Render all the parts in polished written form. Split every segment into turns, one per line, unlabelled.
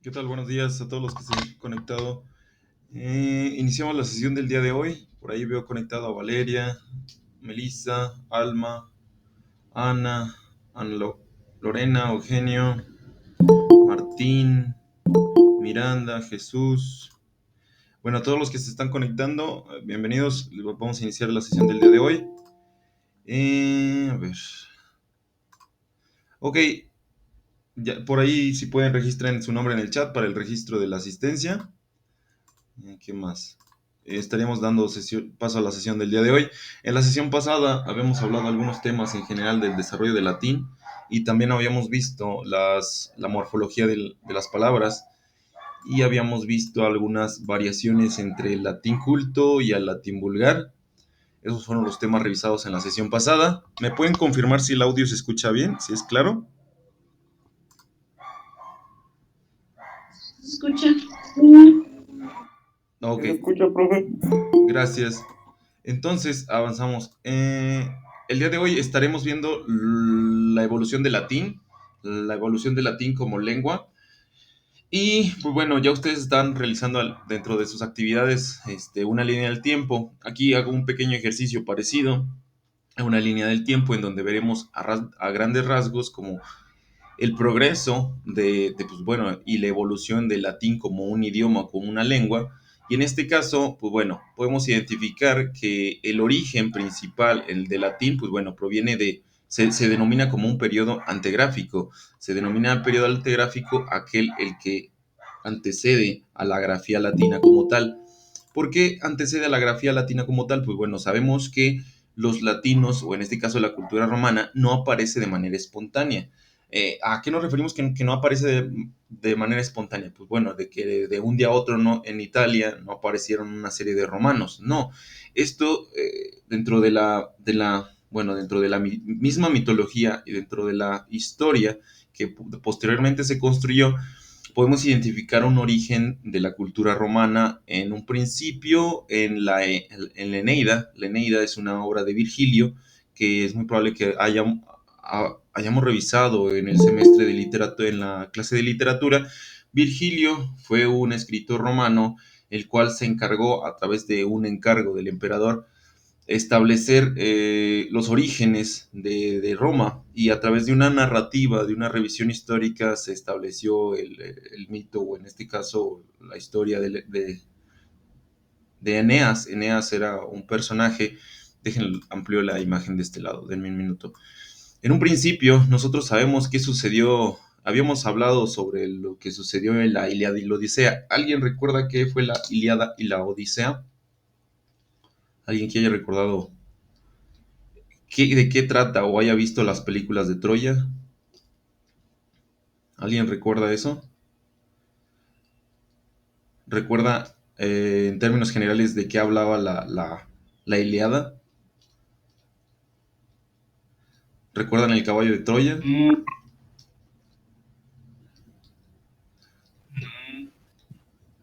¿Qué tal? Buenos días a todos los que se han conectado. Iniciamos la sesión del día de hoy. Por ahí veo conectado a Valeria, Melissa, Alma, Ana, Lorena, Eugenio, Martín, Miranda, Jesús. Bueno, a todos los que se están conectando, bienvenidos. Vamos a iniciar la sesión del día de hoy. A ver. Ok, ya, por ahí si pueden registrar su nombre en el chat para el registro de la asistencia. ¿Qué más? Estaríamos dando paso a la sesión del día de hoy. En la sesión pasada habíamos hablado algunos temas en general del desarrollo del latín y también habíamos visto la morfología de las palabras y habíamos visto algunas variaciones entre el latín culto y el latín vulgar. Esos fueron los temas revisados en la sesión pasada. ¿Me pueden confirmar si el audio se escucha bien? ¿Si es claro?
Escucha.
Ok,
¿Se escucha, profe?
gracias. Entonces, avanzamos. El día de hoy estaremos viendo la evolución del latín como lengua. Y pues bueno, ya ustedes están realizando dentro de sus actividades una línea del tiempo. Aquí hago un pequeño ejercicio parecido a una línea del tiempo en donde veremos a grandes rasgos como el progreso pues bueno, y la evolución del latín como un idioma, como una lengua. Y en este caso, pues bueno, podemos identificar que el origen principal, el del latín, pues bueno, se denomina como un periodo antegráfico. Se denomina el periodo antegráfico aquel el que antecede a la grafía latina como tal. ¿Por qué antecede a la grafía latina como tal? Pues bueno, sabemos que los latinos, o en este caso la cultura romana, no aparece de manera espontánea. ¿A qué nos referimos que no aparece de manera espontánea? Pues bueno, de que de un día a otro no, en Italia no aparecieron una serie de romanos. No, esto dentro bueno, dentro de la misma mitología y dentro de la historia que posteriormente se construyó, podemos identificar un origen de la cultura romana en un principio en la Eneida. La Eneida es una obra de Virgilio que es muy probable que hayamos revisado en el semestre de literatura, en la clase de literatura. Virgilio fue un escritor romano el cual se encargó a través de un encargo del emperador establecer los orígenes de Roma y a través de una narrativa, de una revisión histórica se estableció el mito o en este caso la historia de Eneas. Eneas era un personaje, dejen amplio la imagen de este lado, denme un minuto. En un principio, nosotros sabemos qué sucedió. Habíamos hablado sobre lo que sucedió en la Ilíada y la Odisea. ¿Alguien recuerda qué fue la Ilíada y la Odisea? ¿Alguien que haya recordado de qué trata o haya visto las películas de Troya? ¿Alguien recuerda eso? ¿Recuerda en términos generales de qué hablaba la Ilíada? ¿Recuerdan el caballo de Troya?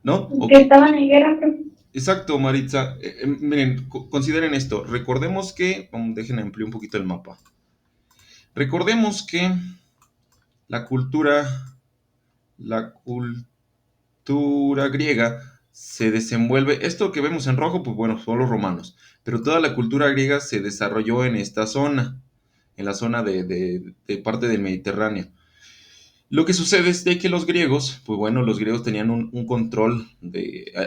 ¿No? Ok.
Que estaban en guerra, profe.
Exacto, Maritza. Miren, consideren esto. Recordemos que, dejen ampliar un poquito el mapa. Recordemos que la cultura, la cultura griega se desenvuelve. Esto que vemos en rojo, pues bueno, son los romanos. Pero toda la cultura griega se desarrolló en esta zona, en la zona de parte del Mediterráneo. Lo que sucede es de que los griegos, pues bueno, los griegos tenían un control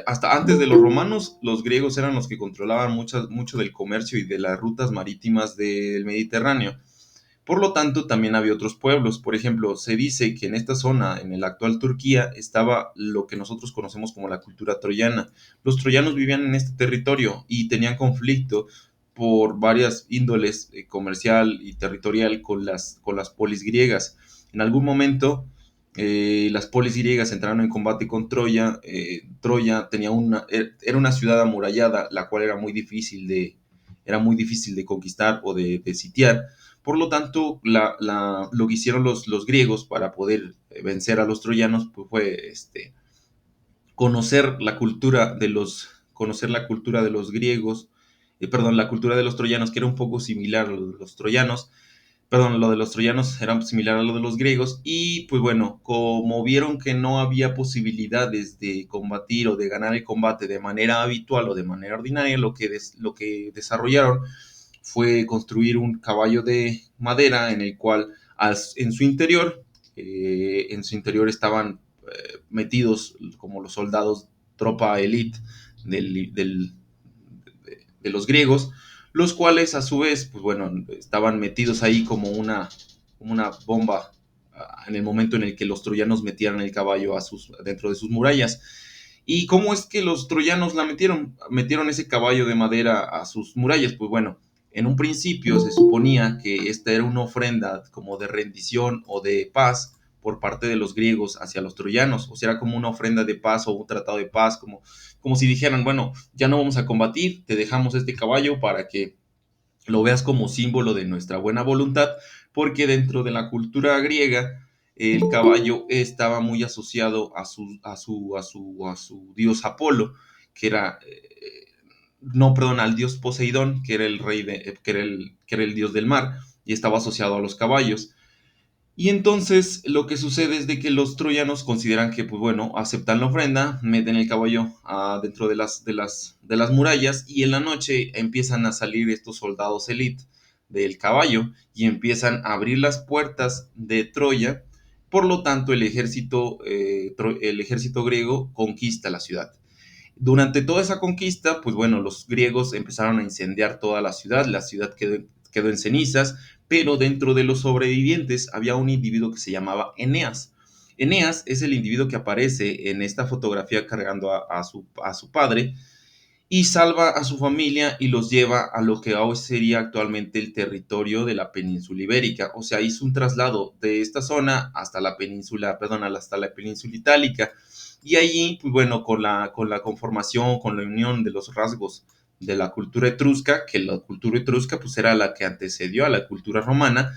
hasta antes de los romanos, los griegos eran los que controlaban mucho del comercio y de las rutas marítimas del Mediterráneo. Por lo tanto, también había otros pueblos. Por ejemplo, se dice que en esta zona, en la actual Turquía, estaba lo que nosotros conocemos como la cultura troyana. Los troyanos vivían en este territorio y tenían conflicto por varias índoles comercial y territorial con las polis griegas. En algún momento, las polis griegas entraron en combate con Troya. Troya era una ciudad amurallada, la cual era muy difícil de conquistar o de sitiar. Por lo tanto, lo que hicieron los griegos para poder vencer a los troyanos pues, fue conocer la cultura de los griegos, perdón, la cultura de los troyanos, que era un poco similar a los troyanos, Perdón, lo de los troyanos era similar a lo de los griegos y pues bueno, como vieron que no había posibilidades de combatir o de ganar el combate de manera habitual o de manera ordinaria, lo que desarrollaron fue construir un caballo de madera en el cual en su interior estaban metidos como los soldados tropa elite de los griegos, los cuales a su vez, pues bueno, estaban metidos ahí como una bomba en el momento en el que los troyanos metieran el caballo dentro de sus murallas. ¿Y cómo es que los troyanos la metieron? Metieron ese caballo de madera a sus murallas. Pues bueno, en un principio se suponía que esta era una ofrenda como de rendición o de paz por parte de los griegos hacia los troyanos. O sea, era como una ofrenda de paz o un tratado de paz, como si dijeran, bueno, ya no vamos a combatir, te dejamos este caballo para que lo veas como símbolo de nuestra buena voluntad, porque dentro de la cultura griega el caballo estaba muy asociado a su dios Apolo, que era, no, perdón, al dios Poseidón, que era el rey que era el dios del mar, y estaba asociado a los caballos. Y entonces lo que sucede es de que los troyanos consideran que, pues bueno, aceptan la ofrenda, meten el caballo dentro de las murallas y en la noche empiezan a salir estos soldados elite del caballo y empiezan a abrir las puertas de Troya. Por lo tanto, el ejército griego conquista la ciudad. Durante toda esa conquista, pues bueno, los griegos empezaron a incendiar toda la ciudad quedó en cenizas, pero dentro de los sobrevivientes había un individuo que se llamaba Eneas. Eneas es el individuo que aparece en esta fotografía cargando a su padre y salva a su familia y los lleva a lo que hoy sería actualmente el territorio de la península ibérica. O sea, hizo un traslado de esta zona hasta la península, perdón, hasta la península itálica. Y allí, pues bueno, con la conformación, con la unión de los rasgos de la cultura etrusca, que la cultura etrusca pues era la que antecedió a la cultura romana,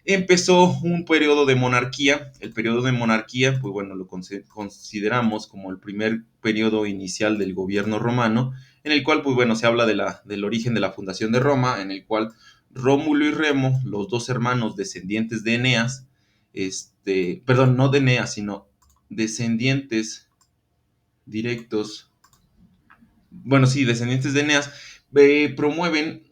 empezó un periodo de monarquía. El periodo de monarquía, pues bueno, lo consideramos como el primer periodo inicial del gobierno romano, en el cual, pues bueno, se habla del origen de la fundación de Roma, en el cual Rómulo y Remo, los dos hermanos descendientes de Eneas, perdón, no de Eneas, sino descendientes directos, bueno, sí, descendientes de Eneas, promueven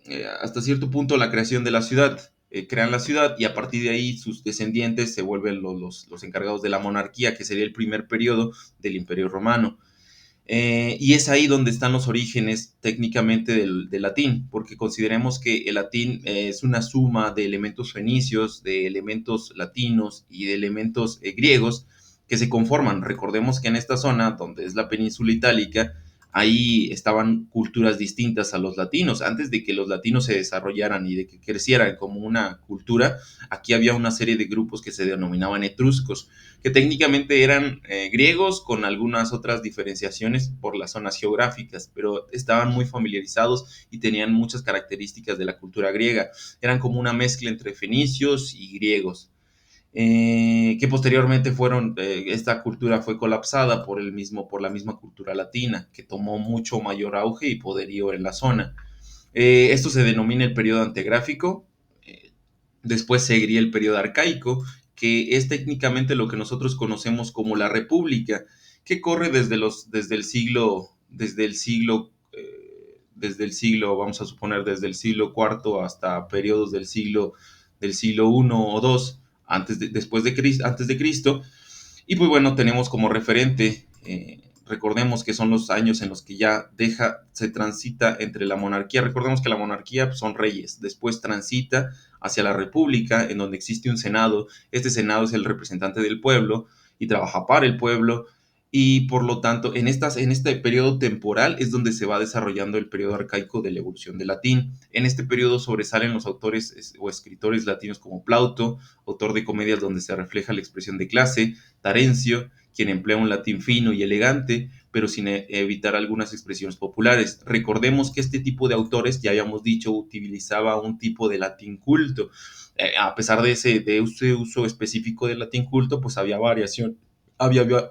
hasta cierto punto la creación de la ciudad, crean la ciudad y a partir de ahí sus descendientes se vuelven los encargados de la monarquía, que sería el primer periodo del Imperio Romano. Y es ahí donde están los orígenes técnicamente del latín, porque consideremos que el latín es una suma de elementos fenicios, de elementos latinos y de elementos griegos que se conforman. Recordemos que en esta zona, donde es la península itálica, ahí estaban culturas distintas a los latinos. Antes de que los latinos se desarrollaran y de que crecieran como una cultura, aquí había una serie de grupos que se denominaban etruscos, que técnicamente eran griegos con algunas otras diferenciaciones por las zonas geográficas, pero estaban muy familiarizados y tenían muchas características de la cultura griega. Eran como una mezcla entre fenicios y griegos. Que posteriormente esta cultura fue colapsada por la misma cultura latina, que tomó mucho mayor auge y poderío en la zona. Esto se denomina el periodo antegráfico. Después seguiría el periodo arcaico, que es técnicamente lo que nosotros conocemos como la República, que corre desde el siglo, vamos a suponer, desde el siglo cuarto hasta periodos del siglo I o II antes de Cristo. Y pues bueno, tenemos como referente, recordemos que son los años en los que se transita entre la monarquía. Recordemos que la monarquía pues, son reyes, después transita hacia la república, en donde existe un senado. Este senado es el representante del pueblo y trabaja para el pueblo. Y por lo tanto, en este periodo temporal es donde se va desarrollando el periodo arcaico de la evolución del latín. En este periodo sobresalen los autores o escritores latinos como Plauto, autor de comedias donde se refleja la expresión de clase, Tarencio, quien emplea un latín fino y elegante, pero sin evitar algunas expresiones populares. Recordemos que este tipo de autores, ya habíamos dicho, utilizaba un tipo de latín culto. A pesar de ese uso específico del latín culto, pues había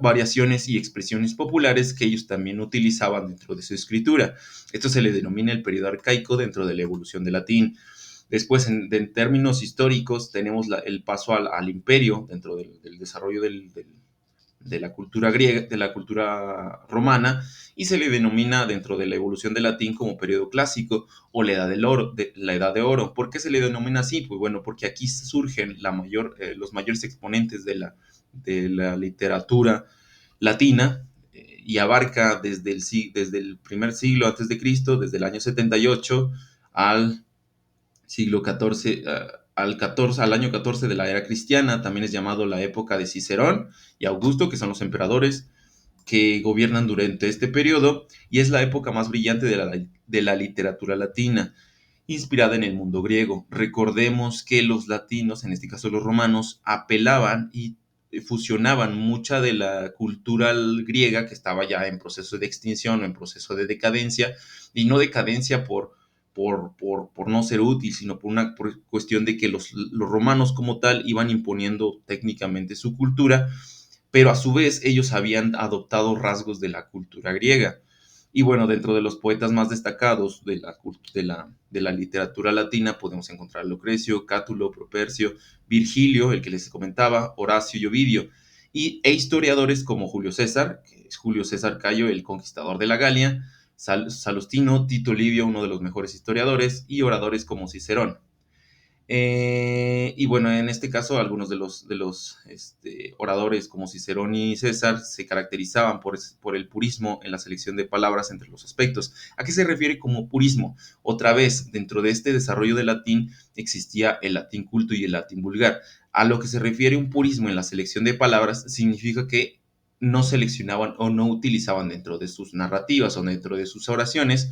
variaciones y expresiones populares que ellos también utilizaban dentro de su escritura. Esto se le denomina el periodo arcaico dentro de la evolución del latín. Después, en términos históricos, tenemos el paso al imperio dentro del desarrollo de la cultura griega, de la cultura romana, y se le denomina dentro de la evolución del latín como periodo clásico o la edad del oro, la edad de oro. ¿Por qué se le denomina así? Pues bueno, porque aquí surgen los mayores exponentes de la literatura latina, y abarca desde el primer siglo antes de Cristo, desde el año 78 al siglo XIV, al año 14 de la era cristiana. También es llamado la época de Cicerón y Augusto, que son los emperadores que gobiernan durante este periodo, y es la época más brillante de la literatura latina, inspirada en el mundo griego. Recordemos que los latinos, en este caso los romanos, apelaban y fusionaban mucha de la cultura griega que estaba ya en proceso de extinción o en proceso de decadencia, y no decadencia por no ser útil, sino por cuestión de que los romanos como tal iban imponiendo técnicamente su cultura, pero a su vez ellos habían adoptado rasgos de la cultura griega. Y bueno, dentro de los poetas más destacados de la literatura latina podemos encontrar a Lucrecio, Cátulo, Propercio, Virgilio, el que les comentaba, Horacio y Ovidio, e historiadores como Julio César, que es Julio César Cayo, el conquistador de la Galia, Salustino, Tito Livio, uno de los mejores historiadores, y oradores como Cicerón. Y bueno, en este caso, algunos de los oradores como Cicerón y César se caracterizaban por el purismo en la selección de palabras entre los aspectos. ¿A qué se refiere como purismo? Otra vez, dentro de este desarrollo del latín existía el latín culto y el latín vulgar. A lo que se refiere un purismo en la selección de palabras significa que no seleccionaban o no utilizaban dentro de sus narrativas o dentro de sus oraciones,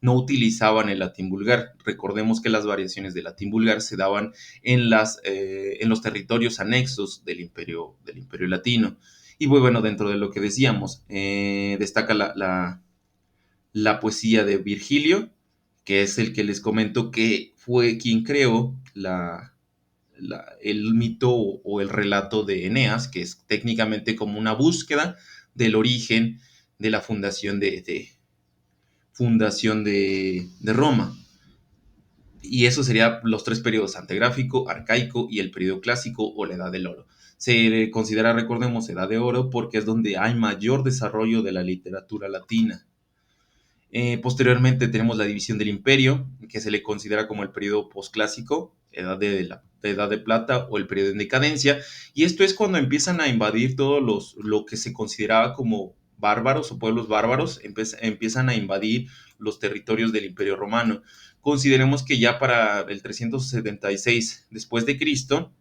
no utilizaban el latín vulgar. Recordemos que las variaciones del latín vulgar se daban en los territorios anexos del imperio latino. Y bueno, dentro de lo que decíamos, destaca la poesía de Virgilio, que es el que les comento que fue quien creó el mito o el relato de Eneas, que es técnicamente como una búsqueda del origen de la fundación de Roma. Y eso sería los tres periodos: antegráfico, arcaico y el periodo clásico o la edad del oro. Se considera, recordemos, edad de oro porque es donde hay mayor desarrollo de la literatura latina. Posteriormente tenemos la división del imperio, que se le considera como el periodo posclásico, edad de plata o el periodo en decadencia, y esto es cuando empiezan a invadir lo que se consideraba como bárbaros o pueblos bárbaros, empiezan a invadir los territorios del imperio romano. Consideremos que ya para el 376 después de Cristo,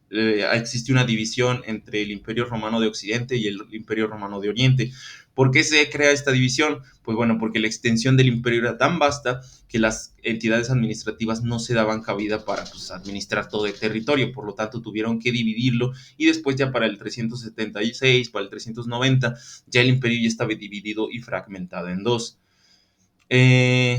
existe una división entre el imperio romano de Occidente y el imperio romano de Oriente. ¿Por qué se crea esta división? Pues bueno, porque la extensión del imperio era tan vasta que las entidades administrativas no se daban cabida para administrar todo el territorio, por lo tanto tuvieron que dividirlo, y después ya para el 376, para el 390, ya el imperio ya estaba dividido y fragmentado en dos. A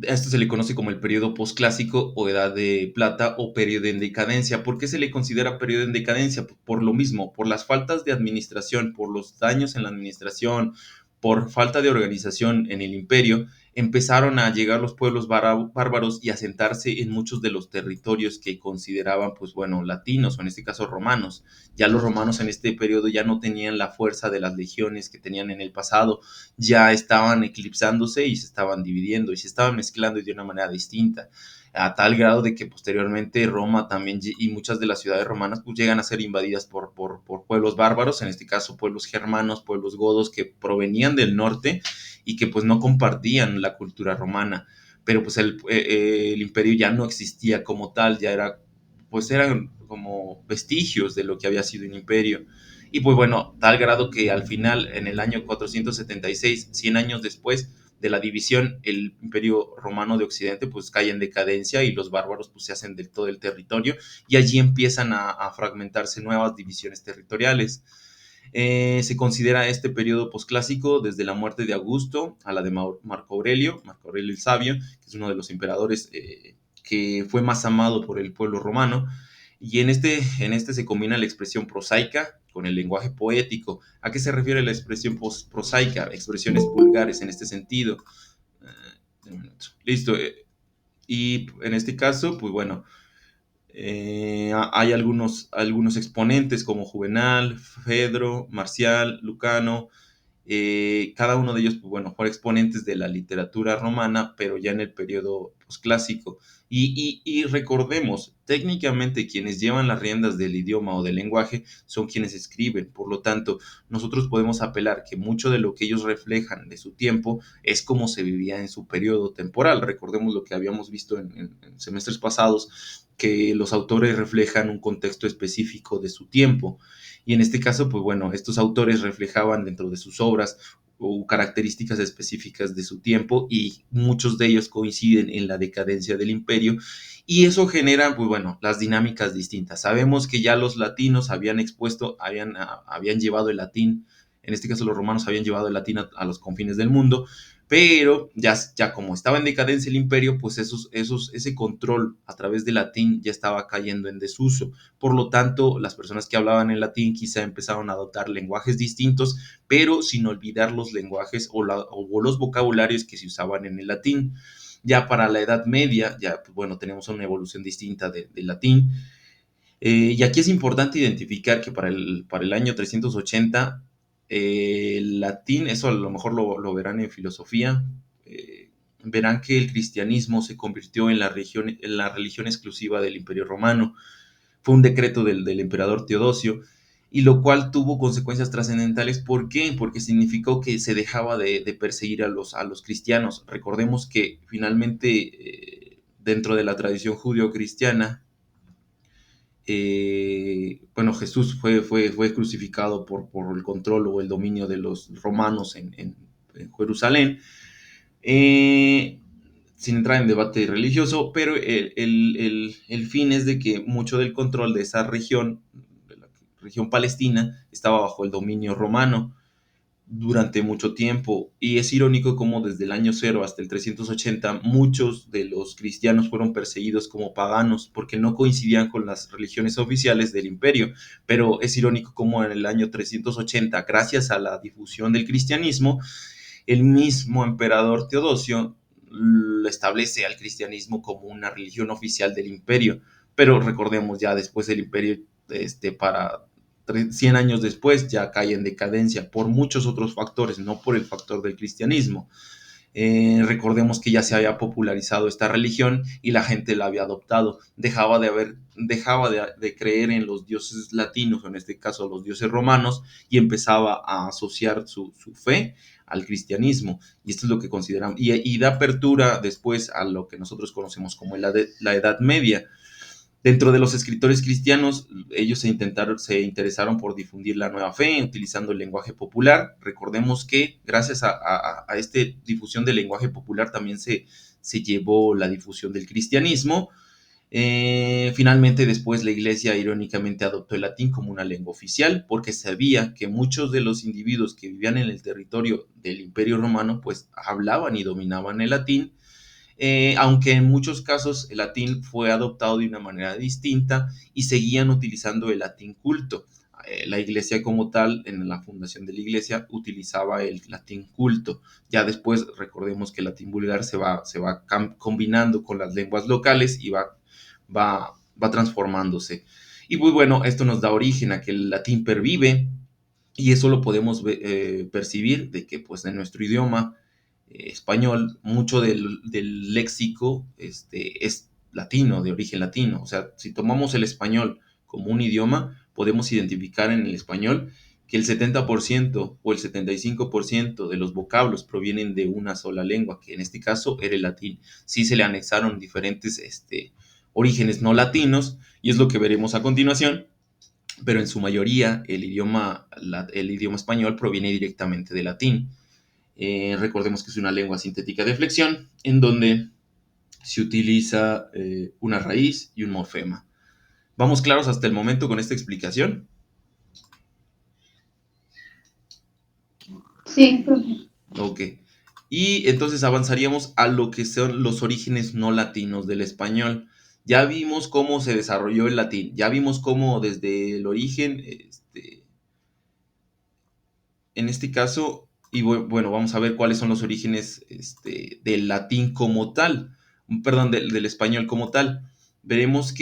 esto se le conoce como el periodo posclásico o edad de plata o periodo en decadencia. ¿Por qué se le considera periodo en decadencia? Por lo mismo, por las faltas de administración, por los daños en la administración, por falta de organización en el imperio. Empezaron a llegar los pueblos bárbaros y a asentarse en muchos de los territorios que consideraban, pues bueno, latinos, o en este caso romanos. Ya los romanos en este periodo ya no tenían la fuerza de las legiones que tenían en el pasado, ya estaban eclipsándose y se estaban dividiendo y se estaban mezclando de una manera distinta, a tal grado de que posteriormente Roma también y muchas de las ciudades romanas pues llegan a ser invadidas por pueblos bárbaros, en este caso pueblos germanos, pueblos godos que provenían del norte y que pues no compartían la cultura romana, pero pues el imperio ya no existía como tal, ya eran como vestigios de lo que había sido un imperio. Y pues bueno, tal grado que al final, en el año 476, 100 años después de la división, el imperio romano de Occidente pues cae en decadencia y los bárbaros pues se hacen de todo el territorio, y allí empiezan a fragmentarse nuevas divisiones territoriales. Se considera este periodo posclásico desde la muerte de Augusto a la de Marco Aurelio el Sabio, que es uno de los emperadores que fue más amado por el pueblo romano. Y en este se combina la expresión prosaica con el lenguaje poético. ¿A qué se refiere la expresión prosaica? Expresiones vulgares en este sentido. Un minuto. Listo. Y en este caso, pues bueno, hay algunos exponentes como Juvenal, Fedro, Marcial, Lucano. Cada uno de ellos, pues bueno, fueron exponentes de la literatura romana, pero ya en el periodo pues, clásico. Y recordemos, técnicamente quienes llevan las riendas del idioma o del lenguaje son quienes escriben. Por lo tanto, nosotros podemos apelar que mucho de lo que ellos reflejan de su tiempo es como se vivía en su periodo temporal. Recordemos lo que habíamos visto en semestres pasados, que los autores reflejan un contexto específico de su tiempo. Y en este caso, pues bueno, estos autores reflejaban dentro de sus obras o características específicas de su tiempo y muchos de ellos coinciden en la decadencia del imperio y eso genera, pues bueno, las dinámicas distintas. Sabemos que ya los latinos habían expuesto, habían llevado el latín, en este caso los romanos habían llevado el latín a los confines del mundo, pero ya como estaba en decadencia el imperio, pues ese control a través del latín ya estaba cayendo en desuso. Por lo tanto, las personas que hablaban en latín quizá empezaron a adoptar lenguajes distintos, pero sin olvidar los lenguajes o los vocabularios que se usaban en el latín. Ya para la Edad Media, ya pues, bueno, tenemos una evolución distinta del latín. Y aquí es importante identificar que para el año 380, el latín, eso a lo mejor lo verán en filosofía, verán que el cristianismo se convirtió en la religión exclusiva del Imperio Romano. Fue un decreto del emperador Teodosio, y lo cual tuvo consecuencias trascendentales. ¿Por qué? Porque significó que se dejaba de perseguir a los cristianos. Recordemos que finalmente, dentro de la tradición judío-cristiana, bueno, Jesús fue crucificado por el control o el dominio de los romanos en Jerusalén, eh, sin entrar en debate religioso, pero el fin es de que mucho del control de esa región, de la región palestina, estaba bajo el dominio romano durante mucho tiempo. Y es irónico cómo desde el año 0 hasta el 380 muchos de los cristianos fueron perseguidos como paganos porque no coincidían con las religiones oficiales del imperio. Pero es irónico cómo en el año 380, gracias a la difusión del cristianismo, el mismo emperador Teodosio establece al cristianismo como una religión oficial del imperio. Pero recordemos, ya después del imperio, para 100 años después, ya cae en decadencia por muchos otros factores, no por el factor del cristianismo. Recordemos que ya se había popularizado esta religión y la gente la había adoptado. Dejaba de creer en los dioses latinos, en este caso los dioses romanos, y empezaba a asociar su fe al cristianismo. Y esto es lo que consideramos. Y da apertura después a lo que nosotros conocemos como la Edad Media. Dentro de los escritores cristianos, ellos se interesaron por difundir la nueva fe utilizando el lenguaje popular. Recordemos que gracias a esta difusión del lenguaje popular también se llevó la difusión del cristianismo. Finalmente, después la iglesia irónicamente adoptó el latín como una lengua oficial porque sabía que muchos de los individuos que vivían en el territorio del Imperio Romano pues hablaban y dominaban el latín, aunque en muchos casos el latín fue adoptado de una manera distinta y seguían utilizando el latín culto. La iglesia como tal, en la fundación de la iglesia, utilizaba el latín culto. Ya después recordemos que el latín vulgar se va combinando con las lenguas locales y va transformándose. Y pues bueno, esto nos da origen a que el latín pervive y eso lo podemos percibir de que pues en nuestro idioma español, mucho del léxico es latino, de origen latino. O sea, si tomamos el español como un idioma, podemos identificar en el español que el 70% o el 75% de los vocablos provienen de una sola lengua, que en este caso era el latín. Sí se le anexaron diferentes orígenes no latinos, y es lo que veremos a continuación, pero en su mayoría el idioma español proviene directamente del latín. Recordemos que es una lengua sintética de flexión en donde se utiliza una raíz y un morfema. ¿Vamos claros hasta el momento con esta explicación?
Sí, profe.
Ok. Y entonces avanzaríamos a lo que son los orígenes no latinos del español. Ya vimos cómo se desarrolló el latín, ya vimos cómo desde el origen, en este caso, y bueno, vamos a ver cuáles son los orígenes del latín como tal. perdón, del español como tal. Veremos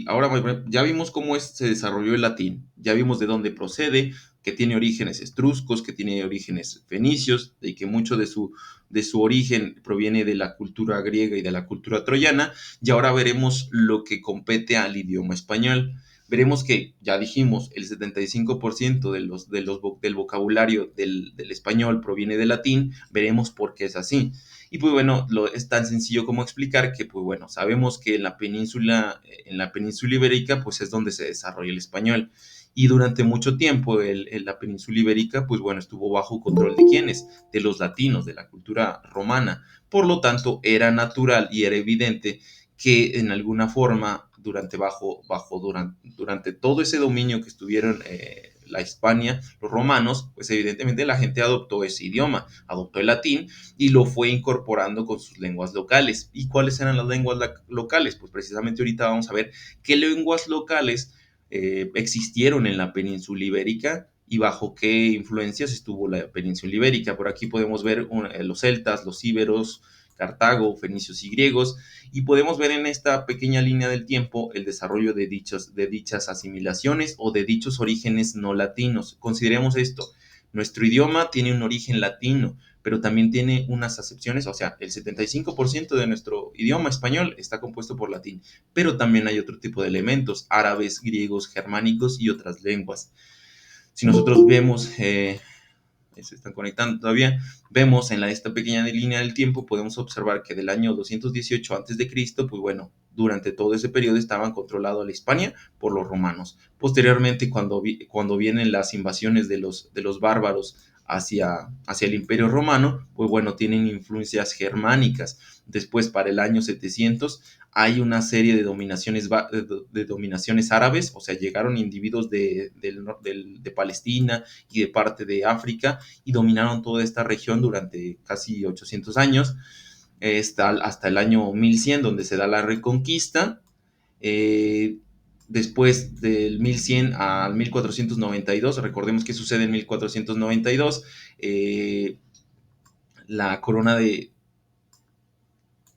ahora ya vimos se desarrolló el latín, ya vimos de dónde procede, que tiene orígenes etruscos, que tiene orígenes fenicios, y que mucho de su origen proviene de la cultura griega y de la cultura troyana, y ahora veremos lo que compete al idioma español. Veremos que, ya dijimos, el 75% del vocabulario del español proviene del latín, veremos por qué es así. Y pues bueno, es tan sencillo como explicar que pues bueno, sabemos que en la península ibérica pues es donde se desarrolla el español. Y durante mucho tiempo la península ibérica pues bueno, estuvo bajo control de quiénes, de los latinos, de la cultura romana. Por lo tanto, era natural y era evidente que en alguna forma durante todo ese dominio que estuvieron la Hispania, los romanos, pues evidentemente la gente adoptó ese idioma, adoptó el latín y lo fue incorporando con sus lenguas locales. ¿Y cuáles eran las lenguas locales? Pues precisamente ahorita vamos a ver qué lenguas locales existieron en la península ibérica y bajo qué influencias estuvo la península ibérica. Por aquí podemos ver los celtas, los íberos, Cartago, fenicios y griegos, y podemos ver en esta pequeña línea del tiempo el desarrollo de dichas asimilaciones o de dichos orígenes no latinos. Consideremos esto, nuestro idioma tiene un origen latino, pero también tiene unas acepciones, o sea, el 75% de nuestro idioma español está compuesto por latín, pero también hay otro tipo de elementos, árabes, griegos, germánicos y otras lenguas. Si nosotros vemos se están conectando todavía, vemos en esta pequeña línea del tiempo, podemos observar que del año 218 a.C., pues bueno, durante todo ese periodo estaban controlados la Hispania por los romanos. Posteriormente, cuando vienen las invasiones de los bárbaros hacia el Imperio Romano, pues bueno, tienen influencias germánicas. Después, para el año 700, hay una serie de dominaciones árabes, o sea, llegaron individuos de Palestina y de parte de África y dominaron toda esta región durante casi 800 años, hasta el año 1100, donde se da la reconquista. Eh, Después del 1100 al 1492, recordemos que sucede en 1492, la corona de,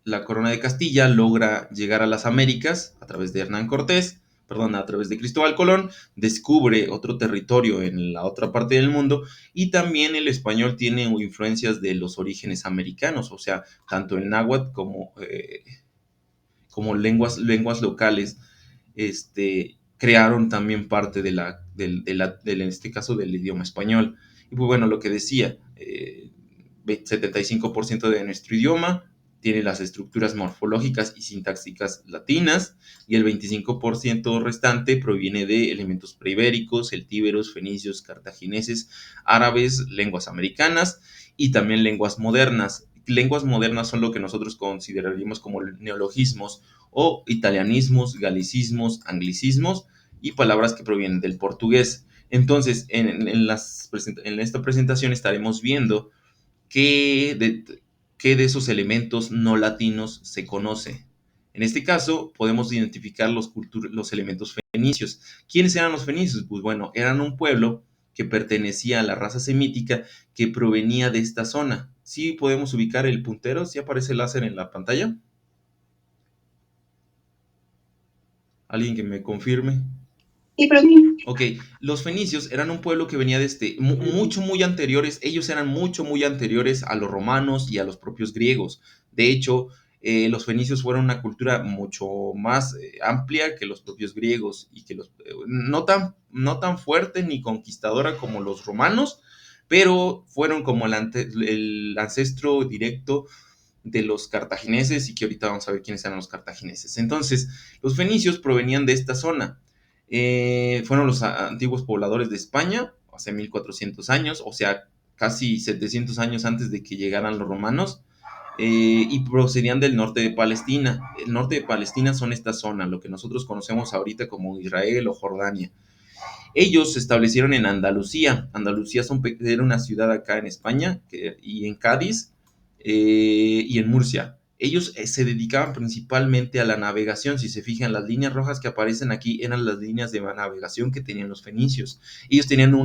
la corona de Castilla logra llegar a las Américas a través de Hernán Cortés, perdón, a través de Cristóbal Colón, descubre otro territorio en la otra parte del mundo y también el español tiene influencias de los orígenes americanos, o sea, tanto el náhuatl como lenguas locales, crearon también parte en este caso del idioma español. Y pues bueno, lo que decía, 75% de nuestro idioma tiene las estructuras morfológicas y sintácticas latinas y el 25% restante proviene de elementos preibéricos, celtíberos, fenicios, cartagineses, árabes, lenguas americanas y también lenguas modernas. Lenguas modernas son lo que nosotros consideraríamos como neologismos o italianismos, galicismos, anglicismos y palabras que provienen del portugués. Entonces, en esta presentación estaremos viendo qué de esos elementos no latinos se conoce. En este caso, podemos identificar los elementos fenicios. ¿Quiénes eran los fenicios? Pues bueno, eran un pueblo que pertenecía a la raza semítica que provenía de esta zona. ¿Sí podemos ubicar el puntero? ¿Sí aparece el láser en la pantalla? ¿Alguien que me confirme?
Sí, profe.
Ok, los fenicios eran un pueblo que venía mucho, muy anteriores, ellos eran mucho, muy anteriores a los romanos y a los propios griegos. De hecho, los fenicios fueron una cultura mucho más amplia que los propios griegos y que no tan fuerte ni conquistadora como los romanos, pero fueron como el ancestro directo de los cartagineses y que ahorita vamos a ver quiénes eran los cartagineses. Entonces, los fenicios provenían de esta zona. Fueron los antiguos pobladores de España hace 1400 años, o sea, casi 700 años antes de que llegaran los romanos, y procedían del norte de Palestina. El norte de Palestina son esta zona, lo que nosotros conocemos ahorita como Israel o Jordania. Ellos se establecieron en Andalucía. Andalucía era una ciudad acá en España y en Cádiz y en Murcia. Ellos se dedicaban principalmente a la navegación. Si se fijan, las líneas rojas que aparecen aquí eran las líneas de navegación que tenían los fenicios. Ellos tenían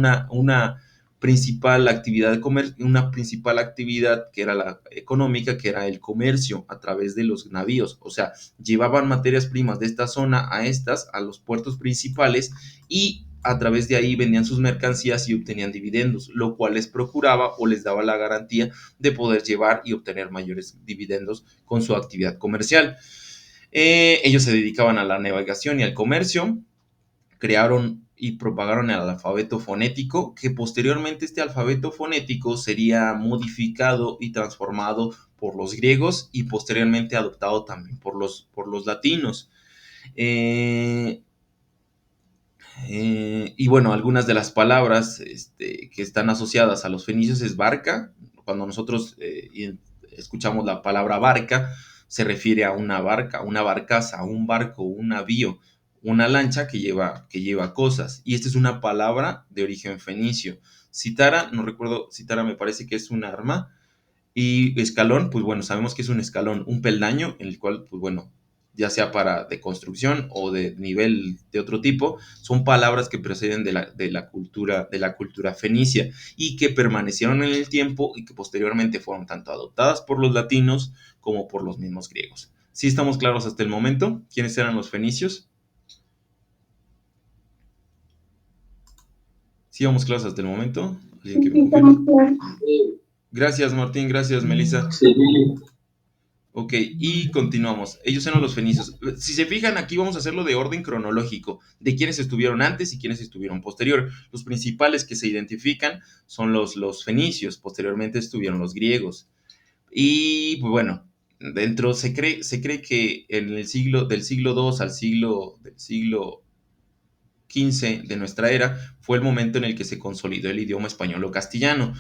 una principal actividad que era la económica, que era el comercio a través de los navíos. O sea, llevaban materias primas de esta zona a los puertos principales, y a través de ahí vendían sus mercancías y obtenían dividendos, lo cual les procuraba o les daba la garantía de poder llevar y obtener mayores dividendos con su actividad comercial. Ellos se dedicaban a la navegación y al comercio, crearon y propagaron el alfabeto fonético, que posteriormente este alfabeto fonético sería modificado y transformado por los griegos y posteriormente adoptado también por los latinos. Eh, y bueno, algunas de las palabras que están asociadas a los fenicios es barca. Cuando nosotros escuchamos la palabra barca, se refiere a una barca, una barcaza, un barco, un navío, una lancha que lleva cosas. Y esta es una palabra de origen fenicio. Citara, no recuerdo, citara me parece que es un arma. Y escalón, pues bueno, sabemos que es un escalón, un peldaño en el cual, pues bueno, ya sea para de construcción o de nivel de otro tipo, son palabras que proceden de la cultura fenicia y que permanecieron en el tiempo y que posteriormente fueron tanto adoptadas por los latinos como por los mismos griegos. ¿Sí estamos claros hasta el momento? ¿Quiénes eran los fenicios? ¿Sí vamos claros hasta el momento? ¿Alguien que me confirme? Gracias, Martín. Gracias, Melissa.
Sí.
Ok, y continuamos. Ellos eran los fenicios. Si se fijan, aquí vamos a hacerlo de orden cronológico, de quienes estuvieron antes y quienes estuvieron posterior. Los principales que se identifican son los fenicios, posteriormente estuvieron los griegos. Y pues bueno, se cree que en el del siglo II del siglo XV de nuestra era fue el momento en el que se consolidó el idioma español o castellano.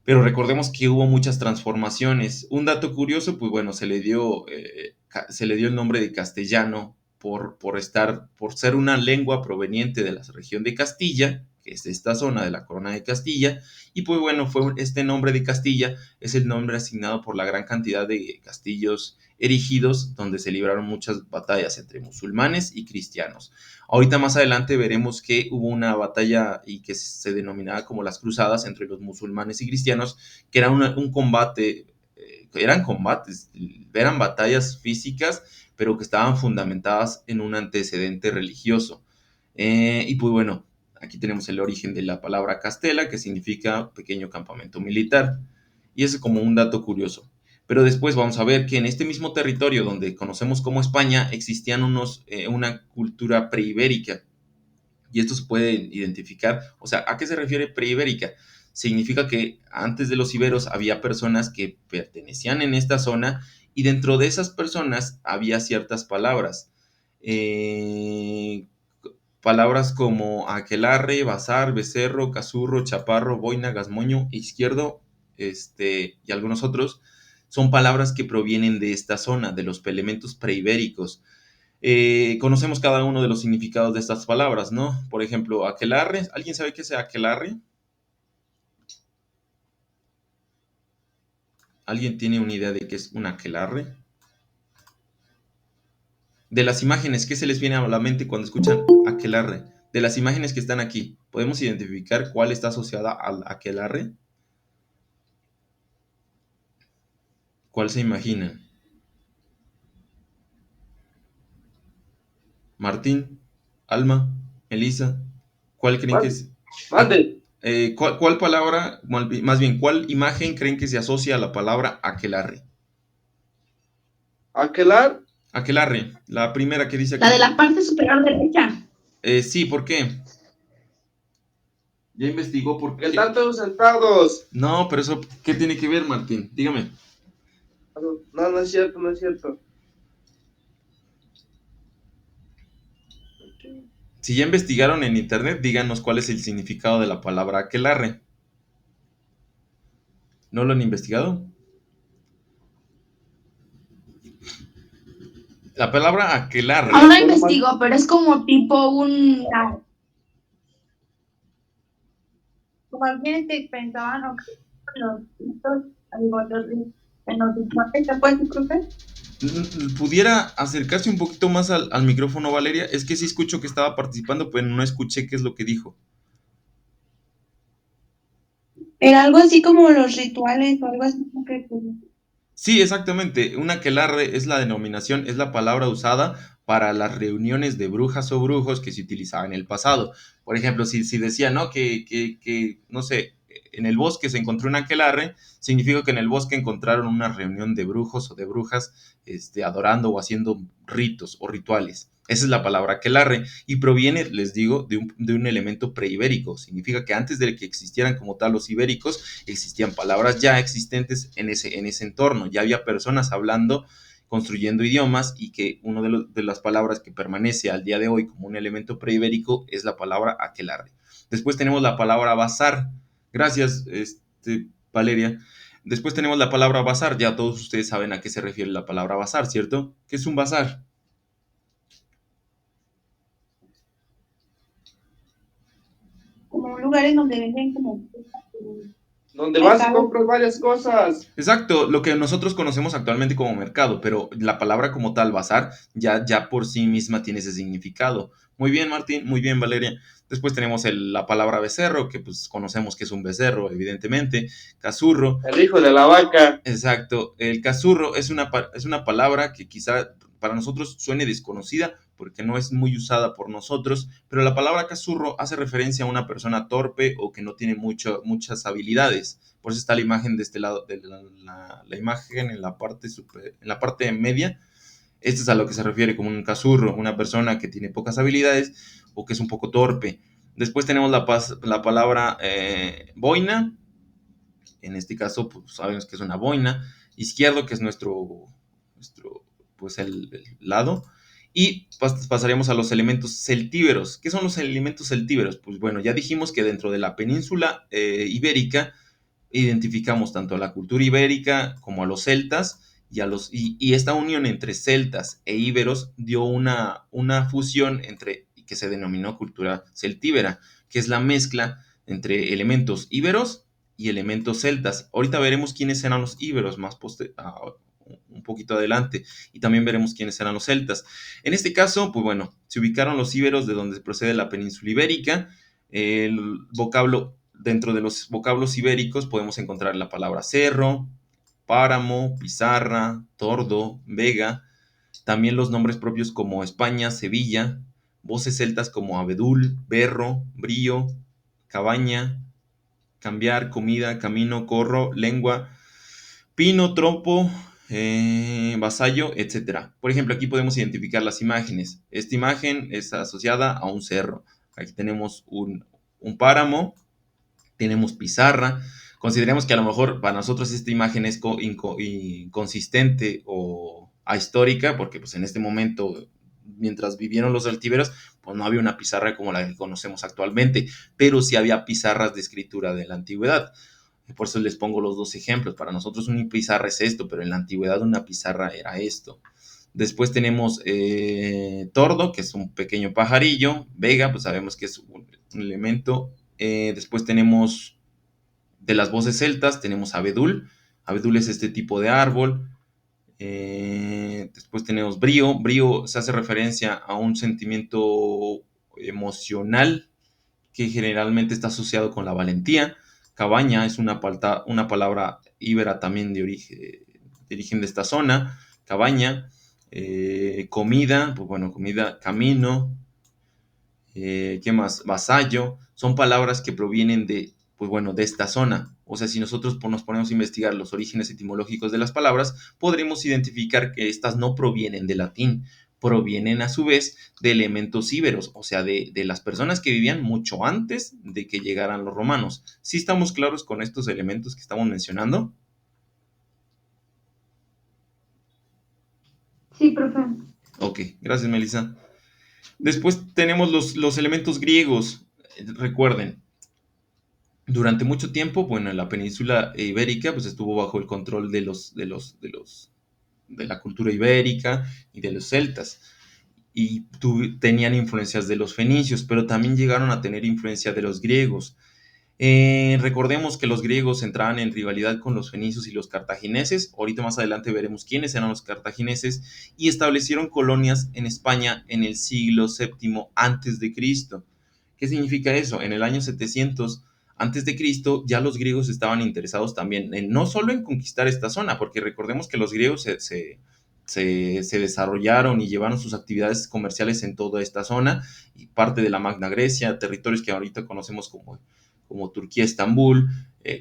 Pero recordemos que hubo muchas transformaciones. Un dato curioso, pues bueno, se le dio el nombre de castellano por ser una lengua proveniente de la región de Castilla, que es esta zona de la corona de Castilla, y pues bueno, este nombre de Castilla es el nombre asignado por la gran cantidad de castillos erigidos donde se libraron muchas batallas entre musulmanes y cristianos. Ahorita más adelante veremos que hubo una batalla y que se denominaba como las cruzadas entre los musulmanes y cristianos, que era un combate, eran combates, eran batallas físicas, pero que estaban fundamentadas en un antecedente religioso. Y pues bueno, aquí tenemos el origen de la palabra castela, que significa pequeño campamento militar. Y eso es como un dato curioso. Pero después vamos a ver que en este mismo territorio donde conocemos como España existían una cultura preibérica, y esto se puede identificar. O sea, ¿a qué se refiere preibérica? Significa que antes de los iberos había personas que pertenecían en esta zona, y dentro de esas personas había ciertas palabras. Eh, Palabras como aquelarre, bazar, becerro, cazurro, chaparro, boina, gazmoño, izquierdo, y algunos otros, son palabras que provienen de esta zona, de los elementos preibéricos. Conocemos cada uno de los significados de estas palabras, ¿no? Por ejemplo, aquelarre. ¿Alguien sabe qué es aquelarre? ¿Alguien tiene una idea de qué es un aquelarre? De las imágenes, ¿qué se les viene a la mente cuando escuchan aquelarre? De las imágenes que están aquí, ¿podemos identificar cuál está asociada al aquelarre? ¿Cuál se imaginan? Martín, Alma, Elisa, ¿cuál creen que es?
Mande.
¿Cuál palabra, más bien, cuál imagen creen que se asocia a la palabra aquelarre?
Aquelar.
Aquelarre, la primera que dice
La de
aquí.
la parte superior derecha.
Sí, ¿por qué? Ya investigó por
Que
qué.
están todos sentados.
No, pero eso, ¿qué tiene que ver, Martín? Dígame.
No, no es cierto, no es cierto.
Si ya investigaron en internet, díganos cuál es el significado de la palabra aquelarre. ¿No lo han investigado? La palabra aquelarre.
No lo investigo, pero es como tipo como alguien que pensaban o que los listos, en los deportes, ¿se puede profe?
¿Pudiera acercarse un poquito más al micrófono, Valeria? Es que sí escucho que estaba participando, pero no escuché qué es lo que dijo.
Era algo así como los rituales o algo así como que
Sí, exactamente. Un aquelarre es la denominación, es la palabra usada para las reuniones de brujas o brujos que se utilizaba en el pasado. Por ejemplo, si decía, ¿no? No sé, en el bosque se encontró un aquelarre, significa que en el bosque encontraron una reunión de brujos o de brujas, adorando o haciendo ritos o rituales. Esa es la palabra aquelarre y proviene, les digo, de un elemento preibérico. Significa que antes de que existieran como tal los ibéricos, existían palabras ya existentes en ese entorno, ya había personas hablando, construyendo idiomas y que una de las palabras que permanece al día de hoy como un elemento preibérico es la palabra aquelarre. Después tenemos la palabra bazar. Gracias, Valeria. Después tenemos la palabra bazar. Ya todos ustedes saben a qué se refiere la palabra bazar, ¿cierto? ¿Qué es un bazar?
como un lugar en donde venden como
Donde vas y
mercado.
compras varias cosas.
Exacto, lo que nosotros conocemos actualmente como mercado, pero la palabra como tal, bazar, ya por sí misma tiene ese significado. Muy bien, Martín, muy bien, Valeria. Después tenemos la palabra becerro, que pues conocemos que es un becerro, evidentemente. Cazurro,
El hijo de la vaca.
exacto. El cazurro es una palabra que quizá para nosotros suene desconocida porque no es muy usada por nosotros, pero la palabra cazurro hace referencia a una persona torpe o que no tiene muchas habilidades. Por eso está la imagen de este lado, de la imagen en la parte media. Esto es a lo que se refiere como un cazurro, una persona que tiene pocas habilidades o que es un poco torpe. Después tenemos la palabra boina, en este caso, pues sabemos que es una boina. Izquierdo, que es nuestro pues el lado. Y pasaremos a los elementos celtíberos. ¿Qué son los elementos celtíberos? Pues bueno, ya dijimos que dentro de la península ibérica identificamos tanto a la cultura ibérica como a los celtas y esta unión entre celtas e íberos dio una fusión que se denominó cultura celtíbera, que es la mezcla entre elementos íberos y elementos celtas. Ahorita veremos quiénes eran los íberos un poquito adelante y también veremos quiénes eran los celtas. En este caso, pues bueno, se ubicaron los íberos de donde procede la península ibérica. El vocablo Dentro de los vocablos ibéricos podemos encontrar la palabra cerro, páramo, pizarra, tordo, vega, también los nombres propios como España, Sevilla, voces celtas como abedul, berro, brío, cabaña, cambiar, comida, camino, corro, lengua, pino, trompo, vasallo, etcétera. Por ejemplo, aquí podemos identificar las imágenes. Esta imagen es asociada a un cerro. Aquí tenemos un páramo, tenemos pizarra. Consideremos que a lo mejor para nosotros esta imagen es inconsistente o ahistórica, porque pues en este momento, mientras vivieron los celtíberos, pues no había una pizarra como la que conocemos actualmente, pero sí había pizarras de escritura de la antigüedad. Por eso les pongo los dos ejemplos. Para nosotros una pizarra es esto, pero en la antigüedad una pizarra era esto. Después tenemos tordo, que es un pequeño pajarillo. Vega, pues sabemos que es un elemento. Después tenemos de las voces celtas, tenemos abedul. Abedul es este tipo de árbol. Después tenemos brío. Brío se hace referencia a un sentimiento emocional que generalmente está asociado con la valentía. Cabaña es una palabra íbera también de origen de esta zona. Cabaña. Comida, pues bueno, comida, camino, ¿qué más? Vasallo, son palabras que provienen pues bueno, de esta zona. O sea, si nosotros nos ponemos a investigar los orígenes etimológicos de las palabras, podremos identificar que estas no provienen del latín, provienen a su vez de elementos íberos, o sea, de las personas que vivían mucho antes de que llegaran los romanos. ¿Sí estamos claros con estos elementos que estamos mencionando?
Sí, profe.
Ok, gracias, Melissa. Después tenemos los elementos griegos. Recuerden, durante mucho tiempo, bueno, en la península ibérica, pues estuvo bajo el control de la cultura ibérica y de los celtas. Y tenían influencias de los fenicios, pero también llegaron a tener influencia de los griegos. Recordemos que los griegos entraban en rivalidad con los fenicios y los cartagineses. Ahorita más adelante veremos quiénes eran los cartagineses y establecieron colonias en España en el siglo VII antes de Cristo. ¿Qué significa eso? En el año 700 antes de Cristo, ya los griegos estaban interesados también en no solo en conquistar esta zona, porque recordemos que los griegos se desarrollaron y llevaron sus actividades comerciales en toda esta zona, y parte de la Magna Grecia, territorios que ahorita conocemos como Turquía, Estambul,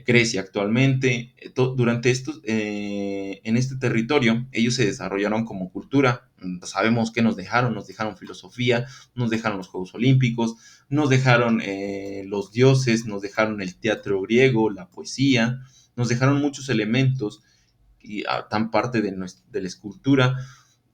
Grecia actualmente. Durante en este territorio, ellos se desarrollaron como cultura. Sabemos que nos dejaron filosofía, nos dejaron los Juegos Olímpicos, nos dejaron los dioses, nos dejaron el teatro griego, la poesía, nos dejaron muchos elementos y tan parte de la escultura,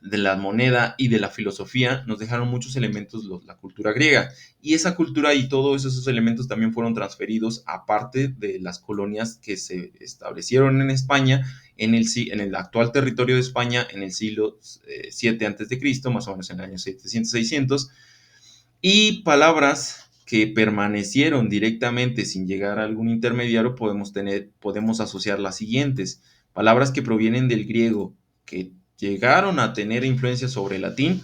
de la moneda y de la filosofía, nos dejaron muchos elementos la cultura griega. Y esa cultura y todos esos elementos también fueron transferidos a parte de las colonias que se establecieron en España, en el actual territorio de España, en el siglo VII a.C., más o menos en el año 700-600, y palabras que permanecieron directamente sin llegar a algún intermediario, podemos asociar las siguientes. Palabras que provienen del griego, que llegaron a tener influencia sobre el latín.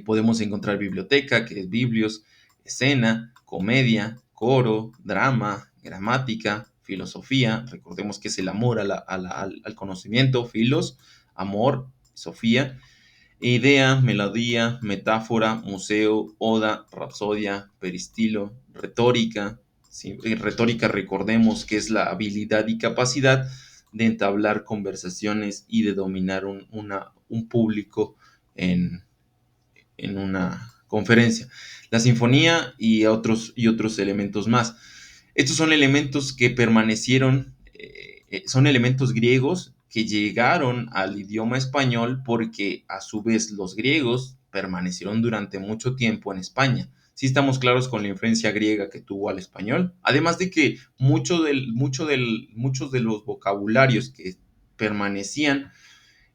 Podemos encontrar biblioteca, que es biblios, escena, comedia, coro, drama, gramática, filosofía. Recordemos que es el amor al conocimiento, filos, amor, sofía. Idea, melodía, metáfora, museo, oda, rapsodia, peristilo, retórica. ¿Sí? Retórica, recordemos que es la habilidad y capacidad de entablar conversaciones y de dominar un público en, en una conferencia. La sinfonía y otros elementos más. Estos son elementos que permanecieron, son elementos griegos que llegaron al idioma español porque a su vez los griegos permanecieron durante mucho tiempo en España. Sí estamos claros con la influencia griega que tuvo al español. Además de que muchos de los vocabularios que permanecían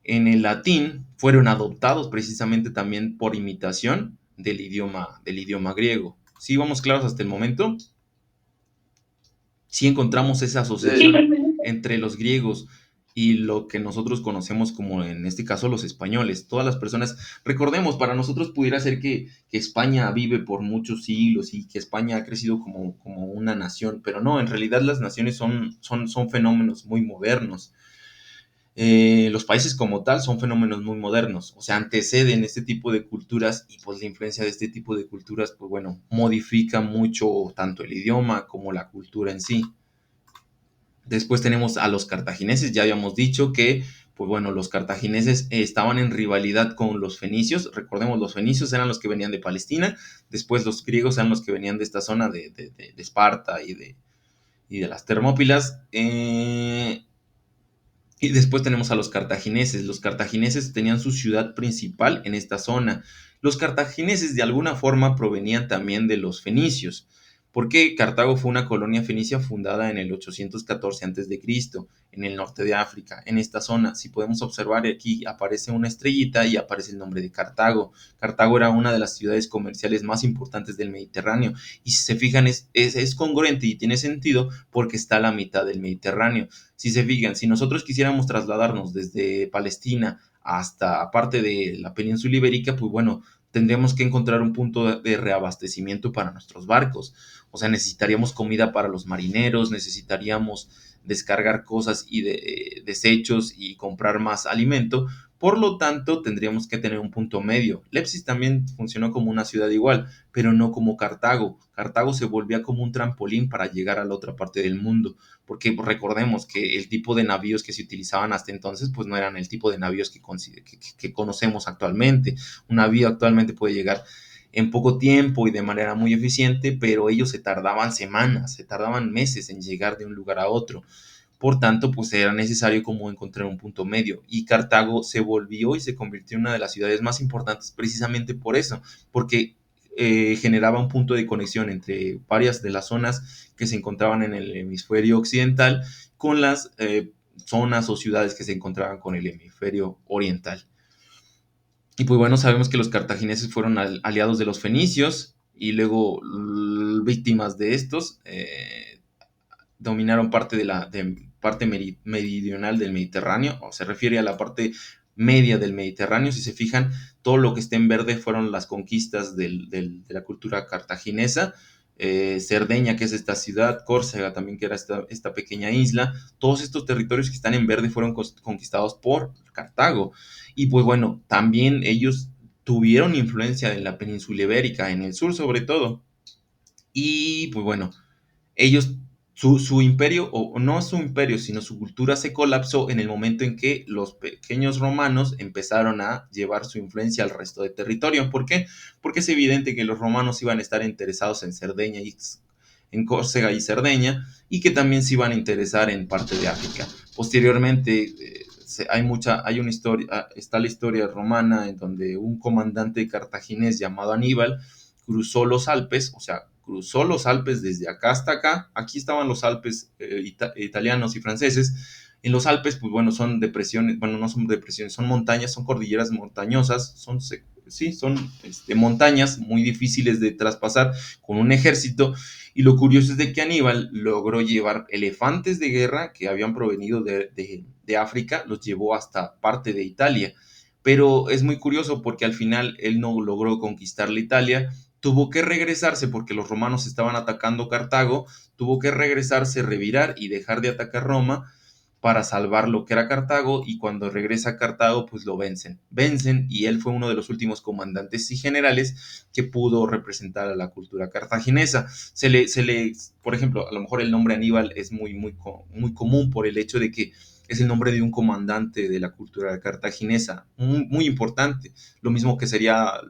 en el latín fueron adoptados precisamente también por imitación del idioma griego. ¿Sí vamos claros hasta el momento? Sí encontramos esa asociación entre los griegos y lo que nosotros conocemos como en este caso los españoles. Todas las personas, recordemos, para nosotros pudiera ser que España vive por muchos siglos y que España ha crecido como una nación, pero no, en realidad las naciones son fenómenos muy modernos. Los países como tal son fenómenos muy modernos, o sea, anteceden este tipo de culturas y pues la influencia de este tipo de culturas, pues bueno, modifica mucho tanto el idioma como la cultura en sí. Después tenemos a los cartagineses, ya habíamos dicho que, pues bueno, los cartagineses estaban en rivalidad con los fenicios. Recordemos, los fenicios eran los que venían de Palestina, después los griegos eran los que venían de esta zona de Esparta y de las Termópilas. Y después tenemos a los cartagineses. Los cartagineses tenían su ciudad principal en esta zona. Los cartagineses de alguna forma provenían también de los fenicios, porque Cartago fue una colonia fenicia fundada en el 814 a.C., en el norte de África, en esta zona. Si podemos observar, aquí aparece una estrellita y aparece el nombre de Cartago. Cartago era una de las ciudades comerciales más importantes del Mediterráneo. Y si se fijan, es congruente y tiene sentido porque está a la mitad del Mediterráneo. Si se fijan, si nosotros quisiéramos trasladarnos desde Palestina hasta parte de la península ibérica, pues bueno, tendríamos que encontrar un punto de reabastecimiento para nuestros barcos. O sea, necesitaríamos comida para los marineros, necesitaríamos descargar cosas y desechos y comprar más alimento. Por lo tanto, tendríamos que tener un punto medio. Leipzig también funcionó como una ciudad igual, pero no como Cartago. Cartago se volvía como un trampolín para llegar a la otra parte del mundo, porque recordemos que el tipo de navíos que se utilizaban hasta entonces, pues no eran el tipo de navíos que conocemos actualmente. Un navío actualmente puede llegar en poco tiempo y de manera muy eficiente, pero ellos se tardaban semanas, se tardaban meses en llegar de un lugar a otro. Por tanto, pues era necesario como encontrar un punto medio, y Cartago se volvió y se convirtió en una de las ciudades más importantes precisamente por eso, porque generaba un punto de conexión entre varias de las zonas que se encontraban en el hemisferio occidental con las zonas o ciudades que se encontraban con el hemisferio oriental. Y pues bueno, sabemos que los cartagineses fueron aliados de los fenicios y luego víctimas de estos. Dominaron parte parte meridional del Mediterráneo, o se refiere a la parte media del Mediterráneo. Si se fijan, todo lo que está en verde fueron las conquistas de la cultura cartaginesa. Cerdeña, que es esta ciudad, Córcega también, que era esta pequeña isla. Todos estos territorios que están en verde fueron conquistados por Cartago. Y pues bueno, también ellos tuvieron influencia en la península ibérica, en el sur sobre todo. Y pues bueno, ellos, su imperio, o no su imperio, sino su cultura se colapsó en el momento en que los pequeños romanos empezaron a llevar su influencia al resto de territorio. ¿Por qué? Porque es evidente que los romanos iban a estar interesados en Cerdeña y en Córcega y Cerdeña, y que también se iban a interesar en parte de África. Posteriormente, hay una historia, está la historia romana en donde un comandante cartaginés llamado Aníbal cruzó los Alpes, o sea, cruzó los Alpes desde acá hasta acá. Aquí estaban los Alpes italianos y franceses. En los Alpes, pues bueno, son depresiones, bueno, no son depresiones, son montañas, son cordilleras montañosas, sí, son montañas muy difíciles de traspasar con un ejército. Y lo curioso es de que Aníbal logró llevar elefantes de guerra que habían provenido de África, los llevó hasta parte de Italia. Pero es muy curioso porque al final él no logró conquistar la Italia, tuvo que regresarse porque los romanos estaban atacando Cartago, tuvo que regresarse, revirar y dejar de atacar Roma para salvar lo que era Cartago, y cuando regresa a Cartago pues lo vencen, y él fue uno de los últimos comandantes y generales que pudo representar a la cultura cartaginesa. Por ejemplo, a lo mejor el nombre Aníbal es muy común por el hecho de que es el nombre de un comandante de la cultura cartaginesa, muy importante, lo que sería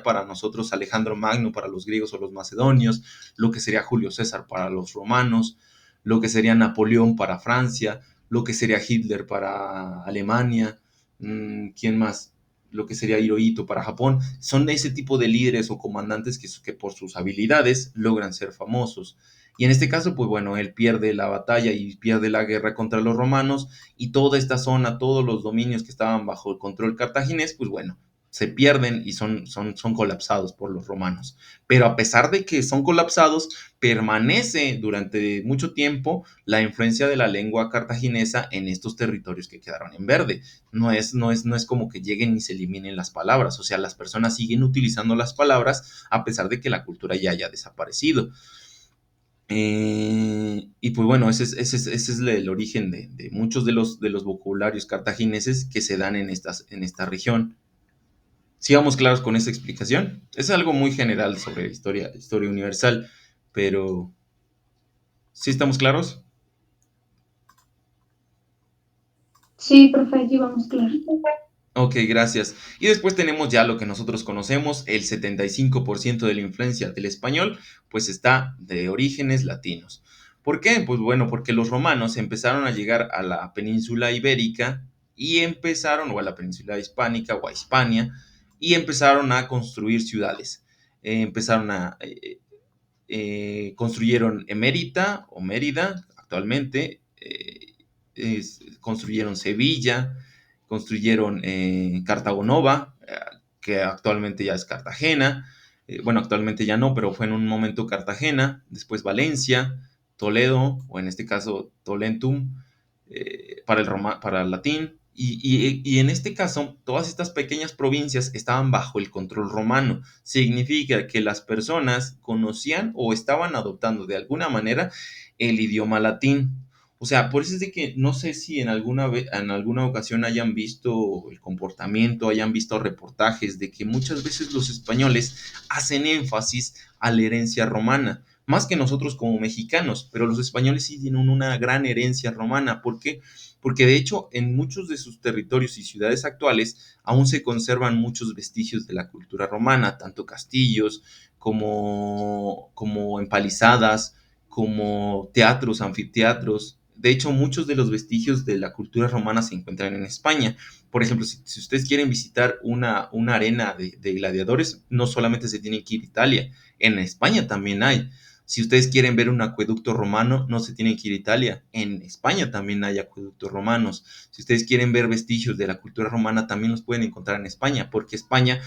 para nosotros Alejandro Magno para los griegos o los macedonios, lo que sería Julio César para los romanos, lo que sería Napoleón para Francia, lo que sería Hitler para Alemania, ¿quién más? Lo que sería Hirohito para Japón. Son ese tipo de líderes o comandantes que por sus habilidades logran ser famosos. Y en este caso, pues bueno, él pierde la batalla y pierde la guerra contra los romanos, y toda esta zona, todos los dominios que estaban bajo el control cartaginés, pues bueno, se pierden y son colapsados por los romanos. Pero a pesar de que son colapsados, permanece durante mucho tiempo la influencia de la lengua cartaginesa en estos territorios que quedaron en verde. No es como que lleguen y se eliminen las palabras, o sea, las personas siguen utilizando las palabras a pesar de que la cultura ya haya desaparecido. Y pues bueno, ese es el origen de muchos de los vocabularios cartagineses que se dan en esta región. Sigamos claros con esa explicación. Es algo muy general sobre historia universal, pero ¿sí estamos claros?
Sí, profe, allí vamos, claro.
Ok, gracias. Y después tenemos ya lo que nosotros conocemos, el 75% de la influencia del español, pues está de orígenes latinos. ¿Por qué? Pues bueno, porque los romanos empezaron a llegar a la península ibérica o a la península hispánica o a Hispania, y empezaron a construir ciudades. Construyeron Emérita o Mérida actualmente, construyeron Sevilla, construyeron Cartago Nova, que actualmente ya es Cartagena. Bueno, actualmente ya no, pero fue en un momento Cartagena, después Valencia, Toledo, o en este caso Tolentum, para el latín. Y en este caso, todas estas pequeñas provincias estaban bajo el control romano. Significa que las personas conocían o estaban adoptando de alguna manera el idioma latín. O sea, por eso es de que no sé si en alguna ocasión hayan visto el comportamiento, hayan visto reportajes de que muchas veces los españoles hacen énfasis a la herencia romana, más que nosotros como mexicanos, pero los españoles sí tienen una gran herencia romana. ¿Por qué? Porque de hecho en muchos de sus territorios y ciudades actuales aún se conservan muchos vestigios de la cultura romana, tanto castillos como empalizadas, como teatros, anfiteatros. De hecho, muchos de los vestigios de la cultura romana se encuentran en España. Por ejemplo, si ustedes quieren visitar una arena de gladiadores, no solamente se tienen que ir a Italia, en España también hay. Si ustedes quieren ver un acueducto romano, no se tienen que ir a Italia. En España también hay acueductos romanos. Si ustedes quieren ver vestigios de la cultura romana, también los pueden encontrar en España, porque España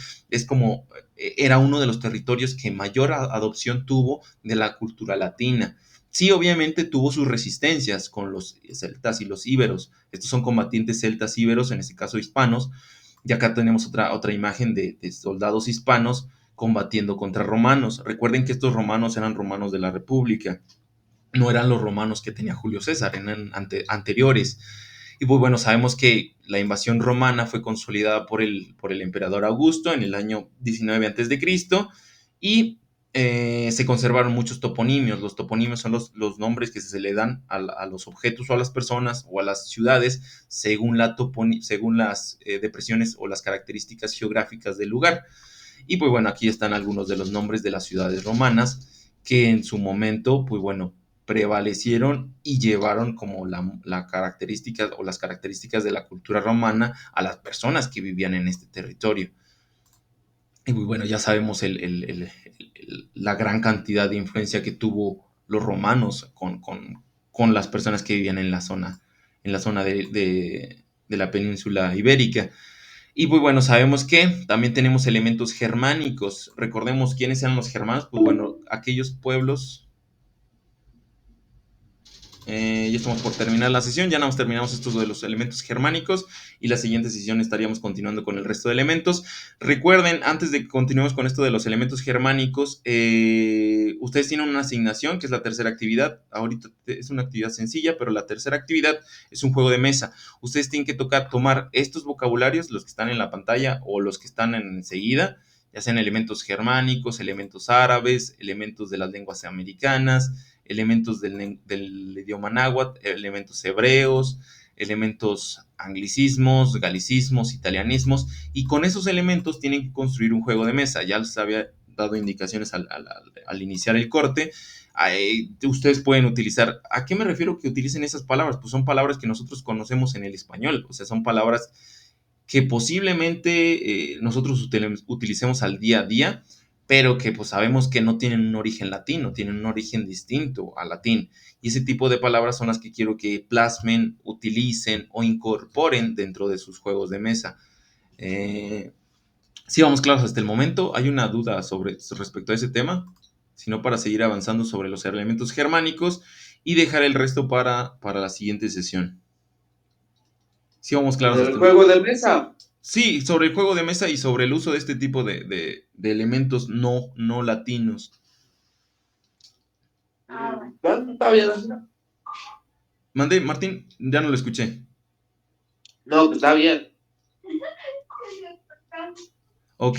era uno de los territorios que mayor adopción tuvo de la cultura latina. Sí, obviamente tuvo sus resistencias con los celtas y los íberos. Estos son combatientes celtas íberos, en este caso hispanos. Y acá tenemos otra imagen de soldados hispanos combatiendo contra romanos. Recuerden que estos romanos eran romanos de la República, no eran los romanos que tenía Julio César, eran anteriores. Y pues bueno, sabemos que la invasión romana fue consolidada por el emperador Augusto en el año 19 antes de Cristo y se conservaron muchos toponimios. Los toponimios son los nombres que se le dan a los objetos o a las personas o a las ciudades según las depresiones o las características geográficas del lugar. Y pues bueno, aquí están algunos de los nombres de las ciudades romanas que en su momento, pues bueno, prevalecieron y llevaron como la característica o las características de la cultura romana a las personas que vivían en este territorio. Y pues bueno, ya sabemos la gran cantidad de influencia que tuvo los romanos con las personas que vivían en la zona de la península ibérica. Y pues bueno, sabemos que también tenemos elementos germánicos. Recordemos quiénes eran los germanos, pues bueno, aquellos pueblos. Ya estamos por terminar la sesión, ya nada más terminamos estos de los elementos germánicos y la siguiente sesión estaríamos continuando con el resto de elementos. Recuerden, antes de que continuemos con esto de los elementos germánicos, ustedes tienen una asignación que es la tercera actividad. Ahorita es una actividad sencilla, pero la tercera actividad es un juego de mesa. Ustedes tienen que tomar estos vocabularios, los que están en la pantalla o los que están enseguida, ya sean elementos germánicos, elementos árabes, elementos de las lenguas americanas, elementos del idioma náhuatl, elementos hebreos, elementos anglicismos, galicismos, italianismos, y con esos elementos tienen que construir un juego de mesa. Ya les había dado indicaciones al iniciar el corte. Ustedes pueden utilizar, ¿a qué me refiero que utilicen esas palabras? Pues son palabras que nosotros conocemos en el español, o sea, son palabras que posiblemente nosotros utilicemos al día a día, pero que pues sabemos que no tienen un origen latino, tienen un origen distinto al latín. Y ese tipo de palabras son las que quiero que plasmen, utilicen o incorporen dentro de sus juegos de mesa. Sí, vamos claros hasta el momento. ¿Hay una duda respecto a ese tema? Sino para seguir avanzando sobre los elementos germánicos y dejar el resto para la siguiente sesión. Sí, vamos claros hasta
¿Del juego de mesa?
Sí, sobre el juego de mesa y sobre el uso de este tipo de elementos no latinos.
Está bien.
Mandé, Martín, ya no lo escuché.
No, está bien.
Ok,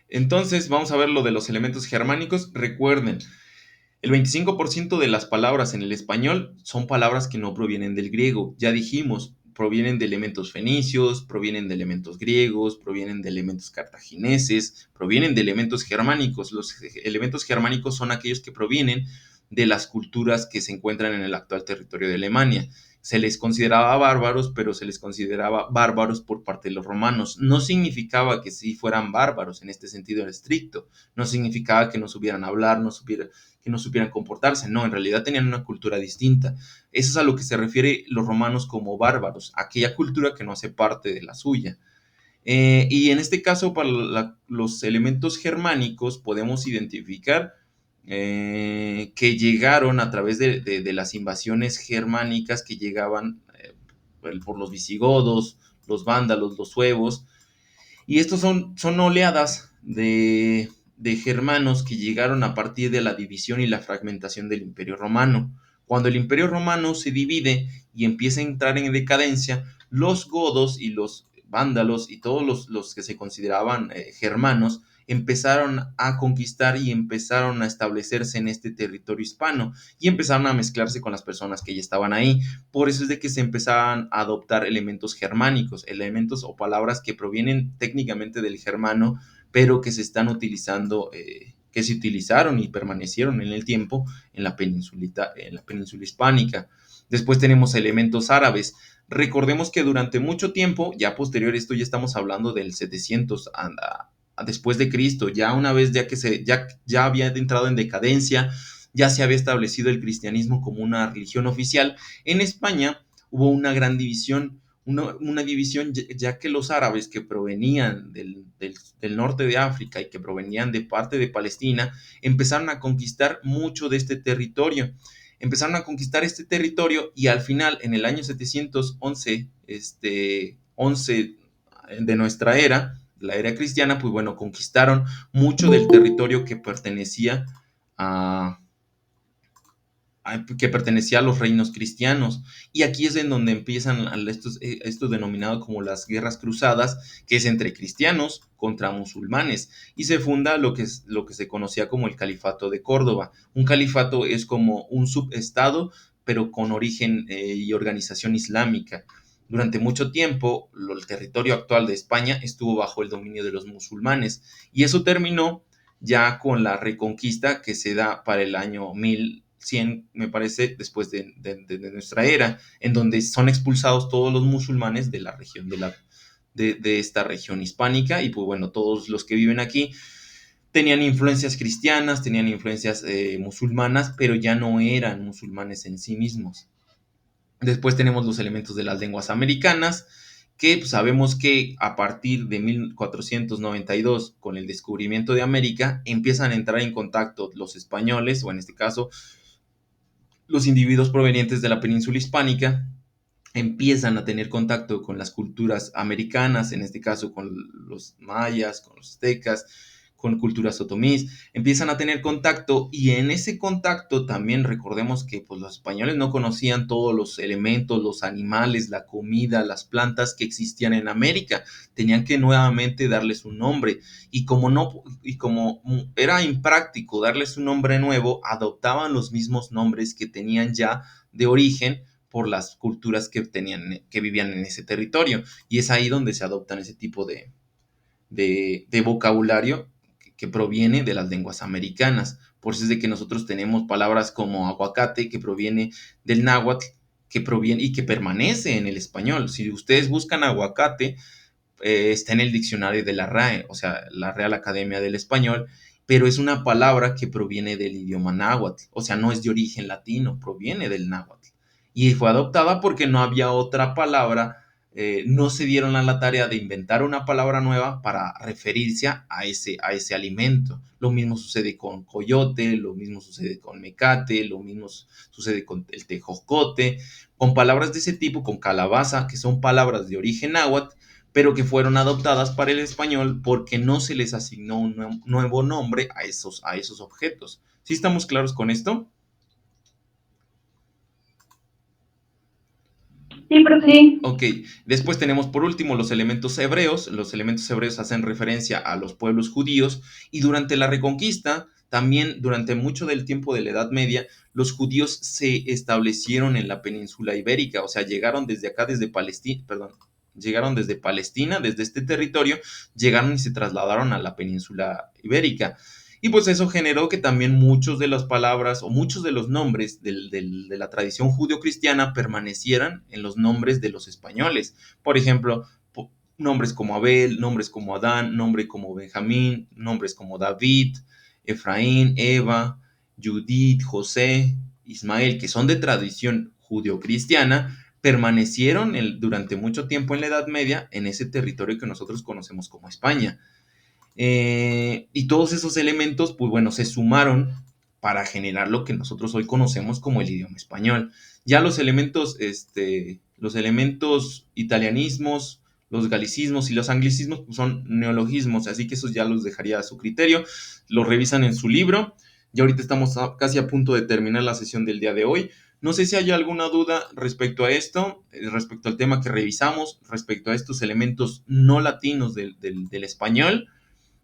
entonces vamos a ver lo de los elementos germánicos. Recuerden, el 25% de las palabras en el español son palabras que no provienen del griego. Ya dijimos, provienen de elementos fenicios, provienen de elementos griegos, provienen de elementos cartagineses, provienen de elementos germánicos. Los elementos germánicos son aquellos que provienen de las culturas que se encuentran en el actual territorio de Alemania. Se les consideraba bárbaros, pero se les consideraba bárbaros por parte de los romanos. No significaba que sí fueran bárbaros en este sentido estricto. No significaba que no supieran hablar, que no supieran comportarse. No, en realidad tenían una cultura distinta. Eso es a lo que se refiere los romanos como bárbaros, aquella cultura que no hace parte de la suya. Y en este caso, para los elementos germánicos, podemos identificar que llegaron a través de las invasiones germánicas que llegaban por los visigodos, los vándalos, los suevos. Y estos son oleadas de germanos que llegaron a partir de la división y la fragmentación del Imperio Romano. Cuando el Imperio Romano se divide y empieza a entrar en decadencia, los godos y los vándalos y todos los que se consideraban germanos empezaron a conquistar y empezaron a establecerse en este territorio hispano y empezaron a mezclarse con las personas que ya estaban ahí. Por eso es de que se empezaban a adoptar elementos germánicos, elementos o palabras que provienen técnicamente del germano, pero que se están utilizando, que se utilizaron y permanecieron en el tiempo en la península hispánica. Después tenemos elementos árabes. Recordemos que durante mucho tiempo, ya posterior a esto, ya estamos hablando del 700 después de Cristo, ya una vez ya había entrado en decadencia, ya se había establecido el cristianismo como una religión oficial. En España hubo una gran división, una división ya que los árabes que provenían del norte de África y que provenían de parte de Palestina empezaron a conquistar mucho de este territorio. Empezaron a conquistar este territorio y al final, en el año 711, 11 de nuestra era, la era cristiana, pues bueno, conquistaron mucho del territorio a, que pertenecía a los reinos cristianos. Y aquí es en donde empiezan estos denominados como las guerras cruzadas, que es entre cristianos contra musulmanes. Y se funda lo que se conocía como el Califato de Córdoba. Un califato es como un subestado, pero con origen y organización islámica. Durante mucho tiempo, el territorio actual de España estuvo bajo el dominio de los musulmanes. Y eso terminó ya con la reconquista que se da para el año 1100, me parece, después de nuestra era, en donde son expulsados todos los musulmanes de la región de esta región hispánica. Y pues bueno, todos los que viven aquí tenían influencias cristianas, tenían influencias musulmanas, pero ya no eran musulmanes en sí mismos. Después tenemos los elementos de las lenguas americanas, que pues, sabemos que a partir de 1492, con el descubrimiento de América, empiezan a entrar en contacto los españoles, o en este caso, los individuos provenientes de la península hispánica, empiezan a tener contacto con las culturas americanas, en este caso con los mayas, con los aztecas, con culturas otomís, empiezan a tener contacto, y en ese contacto también recordemos que pues, los españoles no conocían todos los elementos, los animales, la comida, las plantas que existían en América, tenían que nuevamente darles un nombre, y como era impráctico darles un nombre nuevo, adoptaban los mismos nombres que tenían ya de origen por las culturas que vivían en ese territorio. Y es ahí donde se adoptan ese tipo de vocabulario que proviene de las lenguas americanas. Por eso es de que nosotros tenemos palabras como aguacate, que proviene del náhuatl, que proviene y que permanece en el español. Si ustedes buscan aguacate, está en el diccionario de la RAE, o sea, la Real Academia del Español, pero es una palabra que proviene del idioma náhuatl, o sea, no es de origen latino, proviene del náhuatl. Y fue adoptada porque no había otra palabra, no se dieron a la tarea de inventar una palabra nueva para referirse a ese alimento. Lo mismo sucede con coyote, lo mismo sucede con mecate, lo mismo sucede con el tejocote, con palabras de ese tipo, con calabaza, que son palabras de origen náhuatl, pero que fueron adoptadas para el español porque no se les asignó un nuevo nombre a esos objetos. ¿Sí estamos claros con esto?
Sí, pero sí.
Ok, después tenemos por último los elementos hebreos. Los elementos hebreos hacen referencia a los pueblos judíos, y durante la Reconquista, también durante mucho del tiempo de la Edad Media, los judíos se establecieron en la península ibérica, o sea, llegaron desde acá, desde Palestina, perdón, llegaron desde Palestina, desde este territorio, llegaron y se trasladaron a la península ibérica. Y pues eso generó que también muchas de las palabras o muchos de los nombres de la tradición judio-cristiana permanecieran en los nombres de los españoles. Por ejemplo, nombres como Abel, nombres como Adán, nombre como Benjamín, nombres como David, Efraín, Eva, Judith, José, Ismael, que son de tradición judio-cristiana, permanecieron durante mucho tiempo en la Edad Media en ese territorio que nosotros conocemos como España. Y todos esos elementos, pues bueno, se sumaron para generar lo que nosotros hoy conocemos como el idioma español. Ya los elementos italianismos, los galicismos y los anglicismos, pues son neologismos, así que esos ya los dejaría a su criterio. Los revisan en su libro. Y ahorita estamos casi a punto de terminar la sesión del día de hoy. No sé si hay alguna duda respecto a esto, respecto al tema que revisamos, respecto a estos elementos no latinos del español,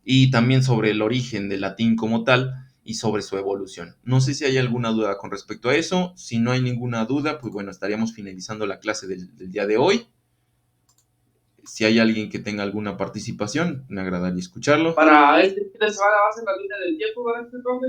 y también sobre el origen del latín como tal y sobre su evolución. No sé si hay alguna duda con respecto a eso. Si no hay ninguna duda, pues bueno, estaríamos finalizando la clase del día de hoy. Si hay alguien que tenga alguna participación, me agradaría escucharlo.
Para este fin de semana va a ser la línea del tiempo, ¿verdad, profe?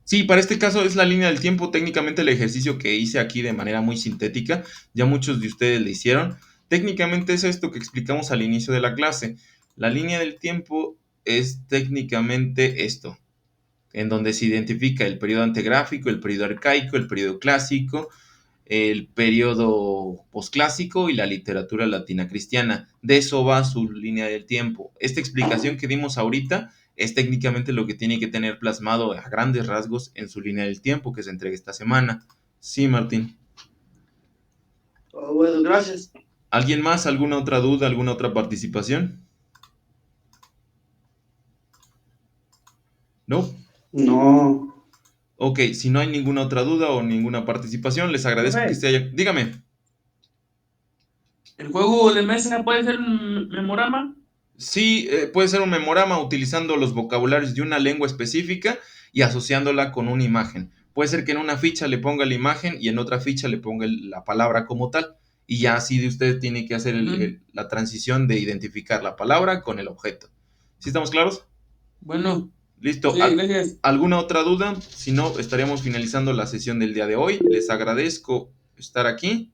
Sí, para este caso es la línea del tiempo. Técnicamente el ejercicio que hice aquí de manera muy sintética, ya muchos de ustedes le hicieron. Técnicamente es esto que explicamos al inicio de la clase. La línea del tiempo es técnicamente esto, en donde se identifica el periodo antegráfico, el periodo arcaico, el periodo clásico, el periodo posclásico y la literatura latina cristiana. De eso va su línea del tiempo. Esta explicación que dimos ahorita es técnicamente lo que tiene que tener plasmado a grandes rasgos en su línea del tiempo que se entrega esta semana. Sí, Martín.
Bueno, gracias.
¿Alguien más? ¿Alguna otra duda? ¿Alguna otra participación? ¿No?
No.
Ok, si no hay ninguna otra duda o ninguna participación, les agradezco que
Profe.
se hayan... Dígame.
¿El juego de mesa puede ser un memorama?
Sí, puede ser un memorama utilizando los vocabularios de una lengua específica y asociándola con una imagen. Puede ser que en una ficha le ponga la imagen y en otra ficha le ponga la palabra como tal. Y ya así de usted tiene que hacer
Ujú.
la transición de identificar la palabra con el objeto. ¿Sí estamos claros?
Bueno,
Listo.
sí, gracias.
¿Alguna otra duda? Si no, estaríamos finalizando la sesión del día de hoy. Les agradezco estar aquí.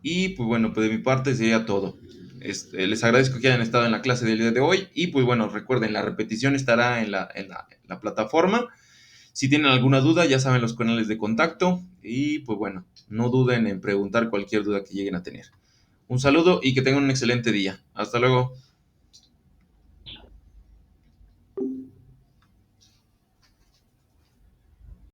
Y pues bueno, pues de mi parte sería todo. Les agradezco que hayan estado en la clase del día de hoy. Y pues bueno, recuerden, la repetición estará en la plataforma. Si tienen alguna duda, ya saben los canales de contacto. Y pues bueno, no duden en preguntar cualquier duda que lleguen a tener. Un saludo y que tengan un excelente día. Hasta luego.